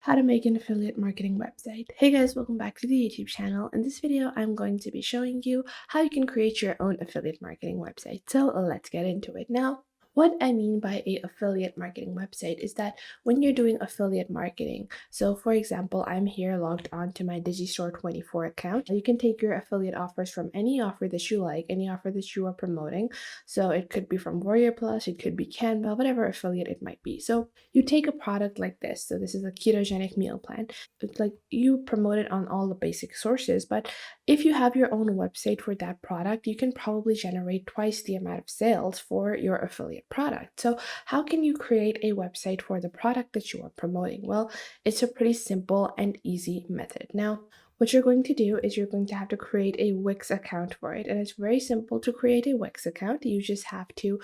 How to make an affiliate marketing website. Hey guys, welcome back to the YouTube channel. In this video, I'm going to be showing you how you can create your own affiliate marketing website. So let's get into it. Now, what I mean by a affiliate marketing website is that when you're doing affiliate marketing, so for example, I'm here logged on to my Digistore24 account. You can take your affiliate offers from any offer that you like, any offer that you are promoting. So it could be from Warrior Plus, it could be Canva, whatever affiliate it might be. So you take a product like this. So this is a ketogenic meal plan. It's like you promote it on all the basic sources, but if you have your own website for that product, you can probably generate twice the amount of sales for your affiliate product. So how can you create a website for the product that you are promoting? Well, it's a pretty simple and easy method. Now, what you're going to do is you're going to have to create a Wix account for it. And it's very simple to create a Wix account. You just have to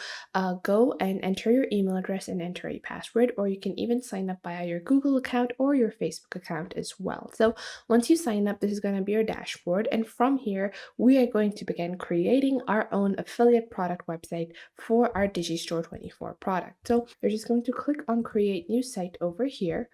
go and enter your email address and enter a password, or you can even sign up via your Google account or your Facebook account as well. So once you sign up, this is going to be your dashboard. And from here, we are going to begin creating our own affiliate product website for our Digistore24 product. So you're just going to click on create new site over here,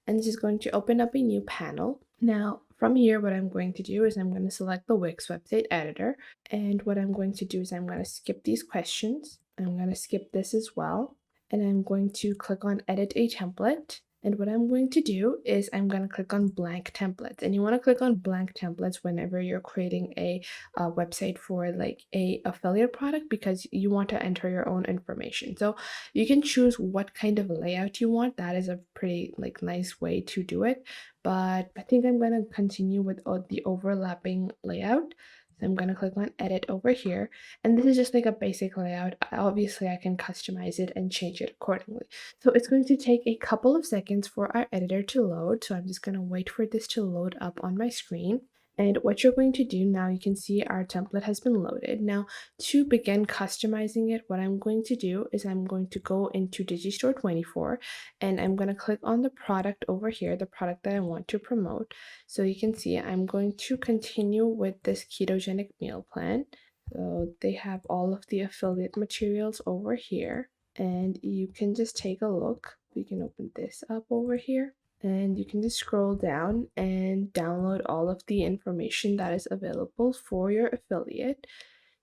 and this is going to open up a new panel. Now, from here, what I'm going to do is I'm going to select the Wix website editor. And what I'm going to do is I'm going to skip these questions. I'm going to skip this as well. And I'm going to click on edit a template. And what I'm going to do is I'm going to click on blank templates. And you want to click on blank templates whenever you're creating a website for like a affiliate product, because you want to enter your own information. So you can choose what kind of layout you want. That is a pretty like nice way to do it. But I think I'm going to continue with the overlapping layout. So I'm going to click on edit over here. And this is just like a basic layout. Obviously, I can customize it and change it accordingly. So it's going to take a couple of seconds for our editor to load. So I'm just going to wait for this to load up on my screen. And what you're going to do now, you can see our template has been loaded. Now, to begin customizing it, what I'm going to do is I'm going to go into Digistore24 and I'm going to click on the product over here, the product that I want to promote. So you can see I'm going to continue with this ketogenic meal plan. So they have all of the affiliate materials over here, and you can just take a look. We can open this up over here, and you can just scroll down and download all of the information that is available for your affiliate.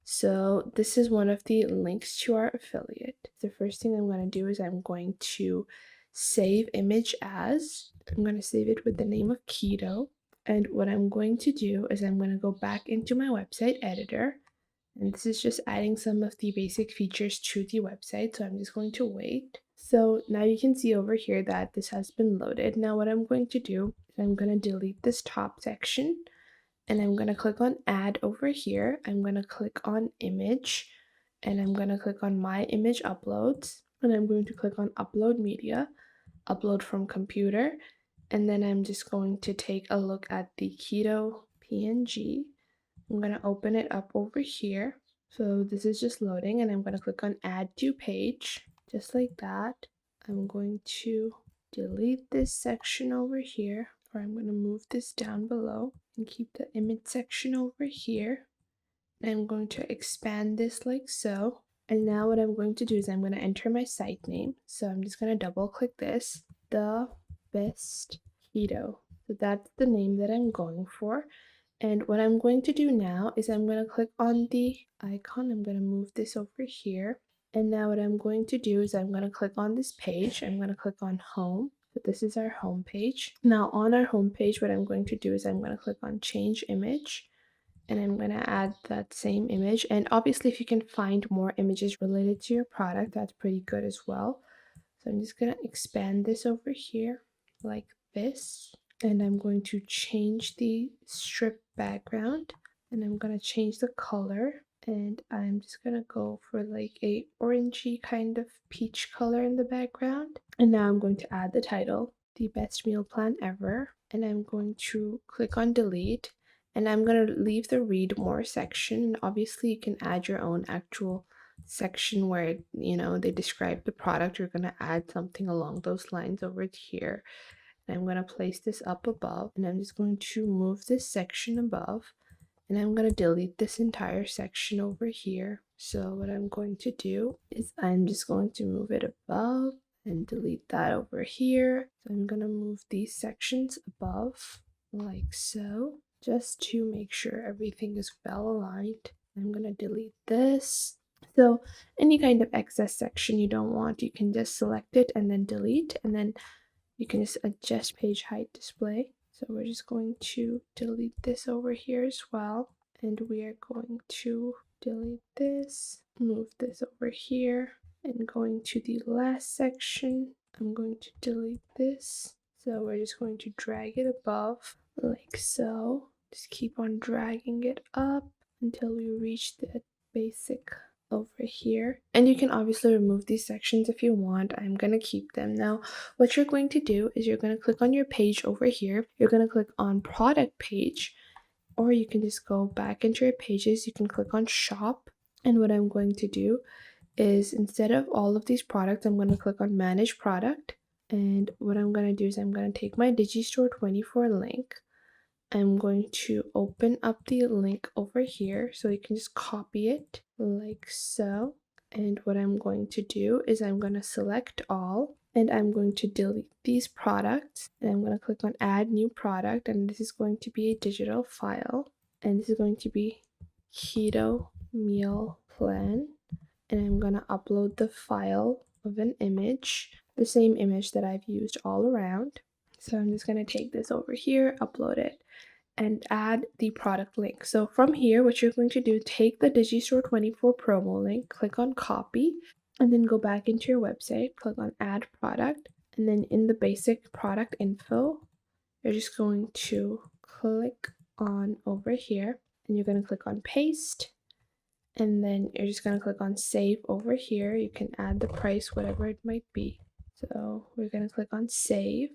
So this is one of the links to our affiliate. The first thing I'm going to do is I'm going to save image as. I'm going to save it with the name of keto. And what I'm going to do is I'm going to go back into my website editor. And this is just adding some of the basic features to the website. So I'm just going to wait. So now you can see over here that this has been loaded. Now what I'm going to do is I'm going to delete this top section, and I'm going to click on add over here. I'm going to click on image, and I'm going to click on my image uploads, and I'm going to click on upload media, upload from computer, and then I'm just going to take a look at the keto PNG. I'm going to open it up over here. So this is just loading, and I'm going to click on add to page, just like that. I'm going to delete this section over here, or I'm going to move this down below and keep the image section over here. And I'm going to expand this like so. And now what I'm going to do is I'm going to enter my site name. So I'm just going to double click this, The Best Keto. So that's the name that I'm going for. And what I'm going to do now is I'm going to click on the icon. I'm going to move this over here. And now what I'm going to do is I'm going to click on this page. I'm going to click on home. So this is our home page. Now on our home page, what I'm going to do is I'm going to click on change image. And I'm going to add that same image. And obviously, if you can find more images related to your product, that's pretty good as well. So I'm just going to expand this over here like this. And I'm going to change the strip background, and I'm going to change the color, and I'm just going to go for like a orangey kind of peach color in the background. And now I'm going to add the title, The Best Meal Plan Ever, and I'm going to click on delete, and I'm going to leave the read more section. And obviously you can add your own actual section where they describe the product. You're going to add something along those lines over here. I'm going to place this up above, and I'm just going to move this section above, and I'm going to delete this entire section over here. So what I'm going to do is I'm just going to move it above, and delete that over here. So I'm gonna move these sections above like so, just to make sure everything is well aligned. I'm gonna delete this. So any kind of excess section you don't want, you can just select it and then delete, and then you can just adjust page height display. So we're just going to delete this over here as well. And we are going to delete this, move this over here, and going to the last section, I'm going to delete this. So we're just going to drag it above like so. Just keep on dragging it up until we reach the basic over here. And you can obviously remove these sections if you want. I'm going to keep them. Now, what you're going to do is you're going to click on your page over here. You're going to click on product page, or you can just go back into your pages. You can click on shop. And what I'm going to do is instead of all of these products, I'm going to click on manage product. And what I'm going to do is I'm going to take my Digistore 24 link. I'm going to open up the link over here so you can just copy it like so. And what I'm going to do is I'm going to select all, and I'm going to delete these products, and I'm going to click on add new product, and this is going to be a digital file, and this is going to be keto meal plan, and I'm going to upload the file of an image, the same image that I've used all around. So I'm just going to take this over here, upload it, and add the product link. So from here, what you're going to do, take the Digistore 24 promo link, click on copy, and then go back into your website, click on add product, and then in the basic product info, you're just going to click on over here, and you're going to click on paste, and then you're just going to click on save over here. You can add the price, whatever it might be. So we're going to click on save.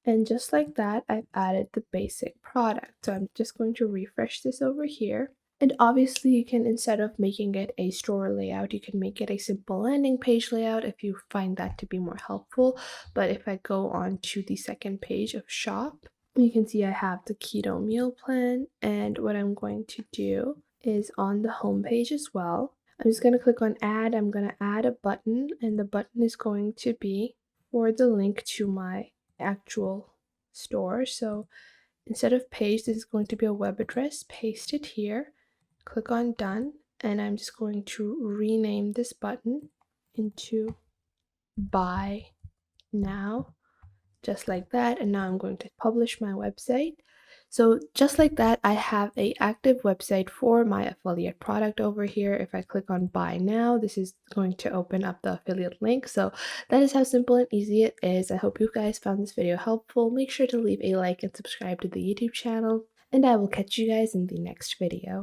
And just like that, I've added the basic product. So I'm just going to refresh this over here. And obviously you can, instead of making it a store layout, you can make it a simple landing page layout if you find that to be more helpful. But if I go on to the second page of shop, you can see I have the keto meal plan. And what I'm going to do is on the home page as well, I'm just going to click on add. I'm going to add a button, and the button is going to be for the link to my actual store. So instead of page, this is going to be a web address. Paste it here, click on done, and I'm just going to rename this button into buy now, just like that. And now I'm going to publish my website. So just like that, I have a active website for my affiliate product over here. If I click on buy now, this is going to open up the affiliate link. So that is how simple and easy it is. I hope you guys found this video helpful. Make sure to leave a like and subscribe to the YouTube channel, and I will catch you guys in the next video.